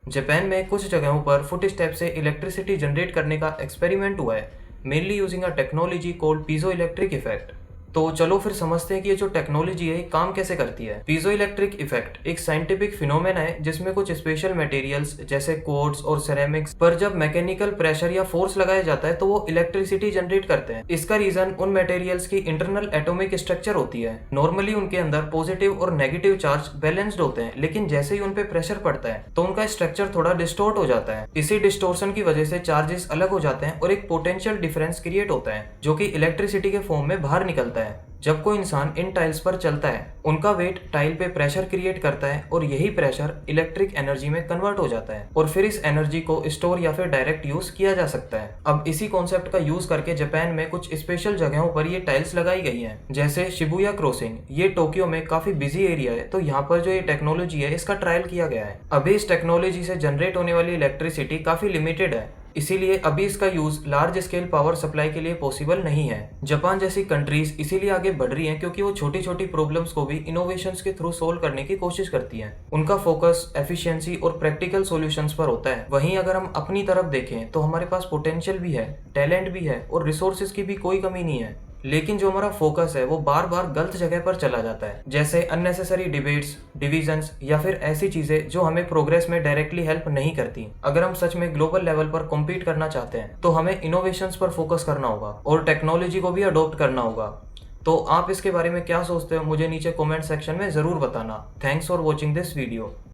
Japan में कुछ जगहों पर फुट स्टेप से इलेक्ट्रिसिटी जनरेट करने का एक्सपेरिमेंट हुआ है, mainly using a technology called piezo electric effect. तो चलो फिर समझते हैं कि ये जो टेक्नोलॉजी है ये काम कैसे करती है। पीजो इलेक्ट्रिक इफेक्ट एक साइंटिफिक फिनोमेना है जिसमें कुछ स्पेशल मटेरियल्स जैसे क्वार्ट्ज और सेरेमिक्स पर जब मैकेनिकल प्रेशर या फोर्स लगाया जाता है तो वो इलेक्ट्रिसिटी जनरेट करते हैं। इसका रीजन उन मटेरियल्स की इंटरनल एटॉमिक स्ट्रक्चर होती है। नॉर्मली उनके अंदर पॉजिटिव और नेगेटिव चार्ज बैलेंस्ड होते हैं, लेकिन जैसे ही उन पे प्रेशर पड़ता है तो उनका स्ट्रक्चर थोड़ा डिस्टोर्ट हो जाता है। इसी डिस्टोर्शन की वजह से चार्जेस अलग हो जाते हैं और एक पोटेंशियल डिफरेंस क्रिएट होता है जो कि इलेक्ट्रिसिटी के फॉर्म में बाहर निकलता है। जब कोई इंसान इन टाइल्स पर चलता है उनका वेट टाइल पे प्रेशर क्रिएट करता है और यही प्रेशर इलेक्ट्रिक एनर्जी में कन्वर्ट हो जाता है और फिर इस एनर्जी को स्टोर या फिर डायरेक्ट यूज किया जा सकता है। अब इसी कॉन्सेप्ट का यूज करके जापान में कुछ स्पेशल जगहों पर ये टाइल्स लगाई गई हैं, जैसे शिबुया क्रॉसिंग। ये टोक्यो में काफी बिजी एरिया है, तो यहाँ पर जो ये टेक्नोलॉजी है इसका ट्रायल किया गया है। अभी इस टेक्नोलॉजी से जनरेट होने वाली इलेक्ट्रिसिटी काफी लिमिटेड है, इसीलिए अभी इसका use large scale power supply के लिए पॉसिबल नहीं है। जापान जैसी कंट्रीज इसीलिए आगे बढ़ रही हैं क्योंकि वो छोटी छोटी प्रॉब्लम्स को भी इनोवेशंस के थ्रू सोल्व करने की कोशिश करती हैं। उनका फोकस एफिशिएंसी और प्रैक्टिकल सॉल्यूशंस पर होता है। वहीं अगर हम अपनी तरफ देखें तो हमारे पास पोटेंशियल भी है, टैलेंट भी है और रिसोर्सेज की भी कोई कमी नहीं है, लेकिन जो हमारा फोकस है वो बार बार गलत जगह पर चला जाता है, जैसे अननेसेसरी डिबेट्स, डिविजन्स या फिर ऐसी चीजें जो हमें प्रोग्रेस में डायरेक्टली हेल्प नहीं करती। अगर हम सच में ग्लोबल लेवल पर कॉम्पीट करना चाहते हैं तो हमें इनोवेशंस पर फोकस करना होगा और टेक्नोलॉजी को भी अडॉप्ट करना होगा। तो आप इसके बारे में क्या सोचते हो मुझे नीचे कॉमेंट सेक्शन में जरूर बताना। Thanks for watching this video.